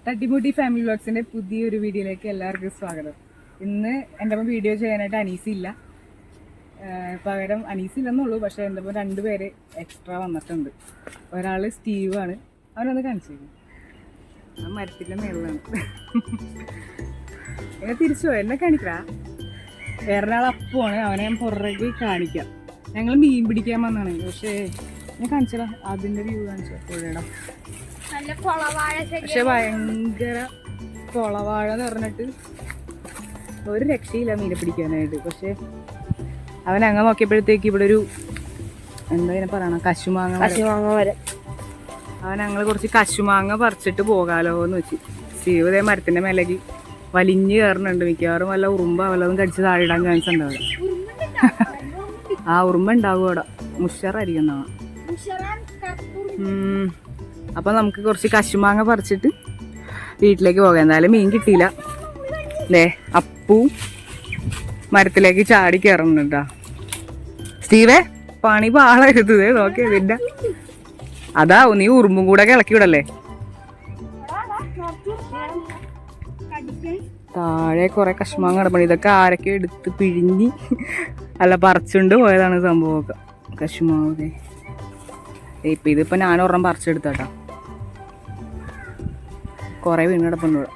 തട്ടിമുട്ടി ഫാമിലി വ്ലോഗ്സിന്റെ പുതിയൊരു വീഡിയോയിലേക്ക് എല്ലാവർക്കും സ്വാഗതം. ഇന്ന് എൻ്റെ ഒപ്പം വീഡിയോ ചെയ്യാനായിട്ട് അനീസില്ല, പകരം അനീസില്ലെന്നുള്ളൂ, പക്ഷെ എൻ്റെ ഒപ്പം 2 പേര് എക്സ്ട്രാ വന്നിട്ടുണ്ട്. ഒരാൾ സ്റ്റീവാണ്, അവനൊന്ന് കാണിച്ചേക്കും. ആ മരത്തിൻ്റെ മേളിലാണ്. എന്നെ തിരിച്ചു പോയി, എന്നെ കാണിക്കാ. വേറൊരാൾ അപ്പുവാണ്, അവനെ ഞാൻ പുറകെ കാണിക്കാം. ഞങ്ങൾ മീൻ പിടിക്കാൻ വന്നാണ്, പക്ഷേ ഞാൻ കാണിച്ചടാ, അതിൻ്റെ വ്യൂ കാണിച്ചു പുഴയുടെ. പക്ഷെ ഭയങ്കര കുളവാഴ എന്ന് പറഞ്ഞിട്ട് ഒരു രക്ഷയില്ല മീനെ പിടിക്കാനായിട്ട്. പക്ഷെ അവൻ അങ്ങ് നോക്കിയപ്പോഴത്തേക്ക് ഇവിടെ ഒരു എന്താ ഇതിനെ പറയണ കശുമാങ്ങ വരെ. അവൻ ഞങ്ങൾ കുറച്ച് കശുമാങ്ങ പറിച്ചിട്ട് പോകാലോ എന്ന് വെച്ച്. സീവതേ മരത്തിന്റെ മേലേക്ക് വലിഞ്ഞ് കയറുന്നുണ്ട്. മിക്കവാറും വല്ല ഉറുമ്പ വല്ലതും കടിച്ച് താഴെയിടാൻ ചാൻസ് ഉണ്ടാവും. ആ ഉറുമ്പ ഉണ്ടാവും അവിടെ, മുഷറായിരിക്കും എന്നാ. അപ്പൊ നമുക്ക് കുറച്ച് കശുമാങ്ങ പറിച്ചിട്ട് വീട്ടിലേക്ക് പോകാം. എന്തായാലും മീൻ കിട്ടിയില്ല. അപ്പു മരത്തിലേക്ക് ചാടി കയറുന്നുണ്ടാ. സ്റ്റീവേ പണി പാളരുത്, നോക്കിയതിന്റെ അതാ നീ ഉറുമ്പും കൂടെ ഇളക്കി വിടല്ലേ. താഴെ കുറെ കശുമാങ്ങ കിടപ്പണി. ഇതൊക്കെ ആരൊക്കെ എടുത്ത് പിഴിഞ്ഞ് അല്ല പറിച്ചുകൊണ്ട് പോയതാണ് സംഭവമൊക്കെ. കശുമാങ്ങ ഇപ്പൊ ഇതിപ്പോ ഞാനൊരെണ്ണം പറിച്ചെടുത്താട്ടാ. കൊറേ വീണ് കിടപ്പുണ്ട് ഇവിടെ.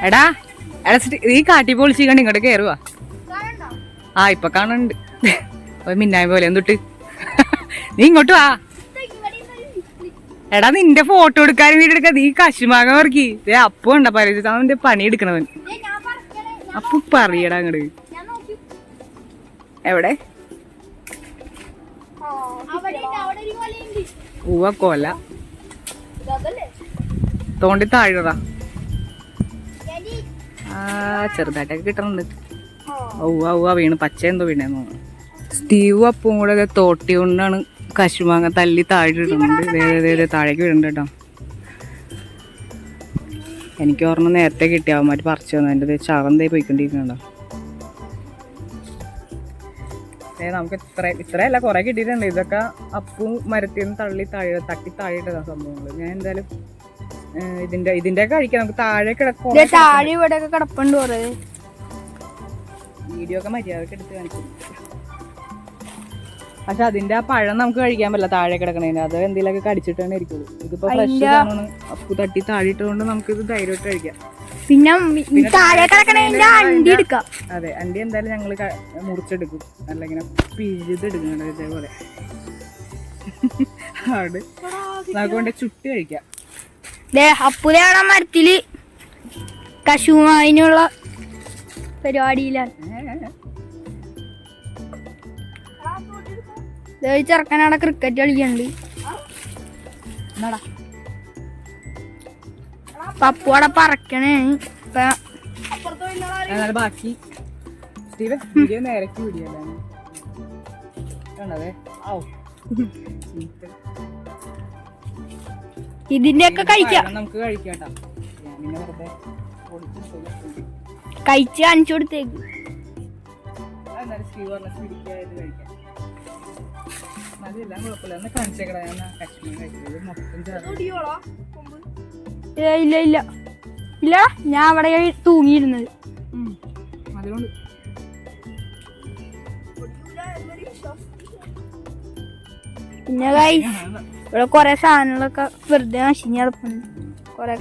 എടാ ഈ കാട്ടി പൊളിച്ച് കണ്ട് ഇങ്ങോട്ട് കേറുവാ. ആ ഇപ്പൊ കാണുന്നുണ്ട് മിന്നായ പോലെ. എന്തൊട്ട് നീ ഇങ്ങോട്ട് വാ. എടാ നിന്റെ ഫോട്ടോ എടുക്കാനും വീട് എടുക്കാ. നീ കശുമാങ്ങ പറക്കി. അപ്പു ഉണ്ട പരിചയ അവന്റെ പണി എടുക്കണവൻ. അപ്പു പറയടാ അങ്ങട്. എവിടെ ഉവ്വ കൊല തോണ്ടി താഴെടാ. ആ ചെറുതായിട്ടൊക്കെ കിട്ടണുണ്ട്. ഔവ വീണ് പച്ച എന്തോ വീണേന്ന് തോന്നുന്നു. സ്റ്റീവും അപ്പും കൂടെ തോട്ടി കൊണ്ടാണ് കശുമാങ്ങ തല്ലി താഴെ ഇടുന്നുണ്ട്. താഴേക്ക് വീഴുന്നുണ്ട് കേട്ടോ. എനിക്ക് ഓർമ്മ നേരത്തെ കിട്ടിയാവന്മാര് പറിച്ചു തന്നു. എൻ്റെ ചവന്തേ പോയിക്കൊണ്ടിരിക്കണോ. നമുക്ക് ഇത്രയല്ല കുറെ കിട്ടിയിട്ടുണ്ട്. ഇതൊക്കെ അപ്പു മരത്തിൽ നിന്ന് തട്ടി താഴെ ഇട്ടതാ സംഭവങ്ങള്. ഞാൻ എന്തായാലും ഇതിന്റെ കഴിക്കാം. നമുക്ക് താഴെ കിടപ്പുണ്ട്. വീഡിയോ ഒക്കെ മര്യാദക്ക് എടുത്ത് കാണിക്കും. പക്ഷെ അതിന്റെ ആ പഴം നമുക്ക് കഴിക്കാൻ പറ്റില്ല, താഴെ കിടക്കണേന്. അത് എന്തെങ്കിലുമൊക്കെ കടിച്ചിട്ട് തന്നെ ഇരിക്കുള്ളൂ. ഇതിപ്പോ ഫ്രഷ് ആണ്. അപ്പു തട്ടി താഴിട്ടുകൊണ്ട് നമുക്ക് ഇത് ധൈര്യമായിട്ട് കഴിക്കാം. പിന്നെ അതെ, അണ്ടി എന്തായാലും ഞങ്ങള് മുറിച്ചെടുക്കും, അല്ല ഇങ്ങനെ പിഴുതെടുക്കുന്നുണ്ട് ഇതേപോലെ. അത് നമുക്ക് കൊണ്ട് ചുട്ട് കഴിക്കാം. അപ്പുലാണ് മരത്തില് കശുമാങ്ങനുള്ള പരിപാടിയിലാണ്. ചെറുക്കനവിടെ ക്രിക്കറ്റ് കളിക്കണ്ട്. പപ്പുവിടെ പറക്കണേ. ബാക്കി വീഡിയോ നേരക്ക് വീഡിയോ ഇതിന്റെ ഒക്കെ കഴിക്കാം. നമുക്ക് കഴിക്കാട്ടാ. കഴിച്ച് കാണിച്ചു കൊടുത്തേക്ക്. ഇല്ല ഇല്ല ഇല്ല, ഞാൻ അവിടെ തൂങ്ങിയിരുന്നത്. പിന്നെ ഇവിടെ കൊറേ സാധനങ്ങളൊക്കെ വെറുതെ നശിഞ്ഞ് കിടപ്പുണ്ട്. കൊറേ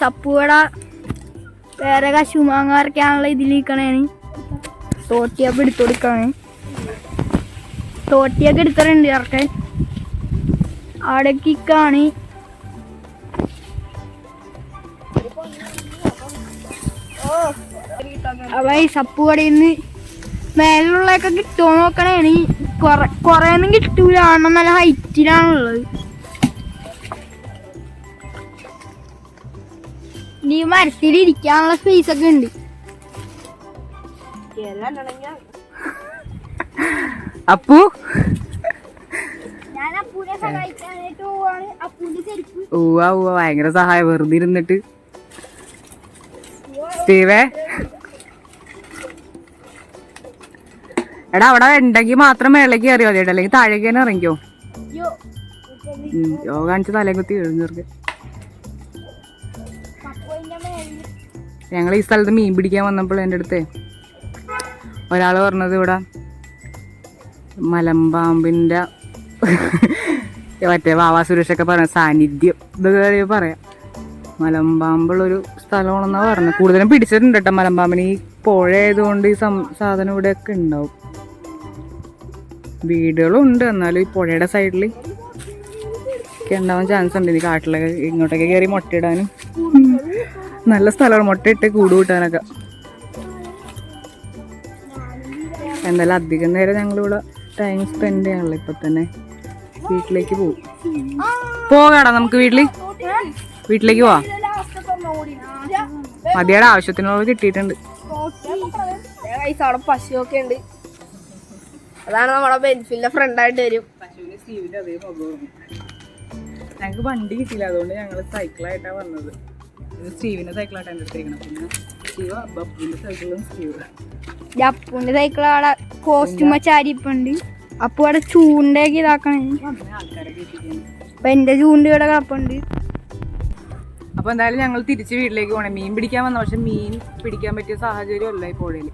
സപ്പുവട വേറെ കശുമാങ്ങ അരക്കാനുള്ള ഇതിലിരിക്കണേന്. തോട്ടിയൊക്കെ എടുത്തുകൊടുക്കണേ. തോട്ടിയൊക്കെ എടുത്തിട്ടുണ്ട് ഇറക്കാൻ. അവിടെ കിക്കാണ്. സപ്പുവടയിൽ നിന്ന് മേലുള്ളതൊക്കെ കിട്ടുമോ നോക്കണേണ്. കൊറേ ഒന്നും കിട്ടൂല, കാരണം നല്ല ഹൈറ്റിലാണുള്ളത്. ഈ മരത്തിൽ ഇരിക്കാനുള്ള സ്പേസ് ഒക്കെ ഉണ്ട്. അപ്പു ഞാൻ അപ്പൂനെ സഹായിക്കാനായിട്ട് പോവാണ്. അപ്പൂന്റെ ചെരുപ്പ് ഭയങ്കര സഹായം. വെറുതെ ഇരുന്നിട്ട് സ്റ്റീവേ എടാ അവിടെ ഉണ്ടെങ്കിൽ മാത്രം മേളിലേക്ക് കയറി മതി കേട്ടോ, അല്ലെങ്കിൽ താഴേക്ക് തന്നെ ഇറങ്ങിക്കോ. യോഗ കാണിച്ച് തലേ കുത്തി എഴുന്നേർക്ക്. ഞങ്ങൾ ഈ സ്ഥലത്ത് മീൻ പിടിക്കാൻ വന്നപ്പോൾ എൻ്റെ അടുത്ത് ഒരാൾ പറഞ്ഞത് ഇവിടെ മലമ്പാമ്പിൻ്റെ മറ്റേ വാവാ സുരേഷൊക്കെ പറഞ്ഞ സാന്നിധ്യം ഇതൊക്കെ പറയാം. മലമ്പാമ്പുള്ളൊരു സ്ഥലമാണെന്നാണ് പറഞ്ഞത്. കൂടുതലും പിടിച്ചിട്ടുണ്ട് കേട്ടോ മലമ്പാമ്പിന്. ഈ പുഴ ആയതുകൊണ്ട് ഈ സാധനം ഇവിടെയൊക്കെ ഉണ്ടാവും. വീടുകളും ഉണ്ട്, എന്നാലും ഈ പുഴയുടെ സൈഡിൽ ഒക്കെ ഉണ്ടാവാൻ ചാൻസ് ഉണ്ട്. ഈ കാട്ടിലൊക്കെ ഇങ്ങോട്ടൊക്കെ കയറി മുട്ടയിടാനും നല്ല സ്ഥലമാണ്, മുട്ടയിട്ട് കൂട് കൂട്ടാനൊക്കെ. എന്തായാലും അധികം നേരം ഞങ്ങളിവിടെ ടൈം സ്പെൻഡ് ചെയ്യാനുള്ള. ഇപ്പൊ തന്നെ വീട്ടിലേക്ക് പോകാടാ നമുക്ക് വീട്ടിലേക്ക് പോവാ. മതിയുടെ ആവശ്യത്തിനുള്ള കിട്ടിയിട്ടുണ്ട്. അവിടെ പശുവൊക്കെ ഉണ്ട്, അതാണ് നമ്മുടെ ബെൻഫിലിന്റെ ഫ്രണ്ടായിട്ട് വരും. ഞങ്ങക്ക് വണ്ടി കിട്ടിയില്ല, അതുകൊണ്ട് ഞങ്ങള് സൈക്കിളായിട്ടാണ് വന്നത്. സ്റ്റീവിന്റെ സൈക്കിളായിട്ട് എൻ്റെ അടുത്തിരിക്കണം. പിന്നെ സ്റ്റീവ് ബപ്പുവിന്റെ സൈക്കിളും സ്റ്റീവ്. അപ്പുവിന്റെ സൈക്കിൾ അവിടെ കോസ്റ്റ്യൂമ ചാരിപ്പുണ്ട്. അപ്പൊ അവിടെ ചൂണ്ടയൊക്കെ ഇതാക്കണേ. അപ്പൊ എന്റെ ചൂണ്ട ഇവിടെ കിടപ്പുണ്ട്. അപ്പൊ എന്തായാലും ഞങ്ങൾ തിരിച്ച് വീട്ടിലേക്ക് പോകണേ. മീൻ പിടിക്കാൻ വന്ന, പക്ഷെ മീൻ പിടിക്കാൻ പറ്റിയ സാഹചര്യം അല്ല ഈ പുഴയിൽ.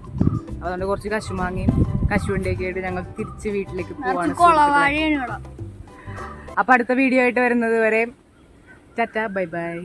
അതുകൊണ്ട് കുറച്ച് കശുമാങ്ങയും കശുവണ്ടിയൊക്കെ ആയിട്ട് ഞങ്ങൾ തിരിച്ച് വീട്ടിലേക്ക് പോവാണ്. അപ്പൊ അടുത്ത വീഡിയോ ആയിട്ട് വരുന്നത് വരെ ടാറ്റ ബൈ ബൈ.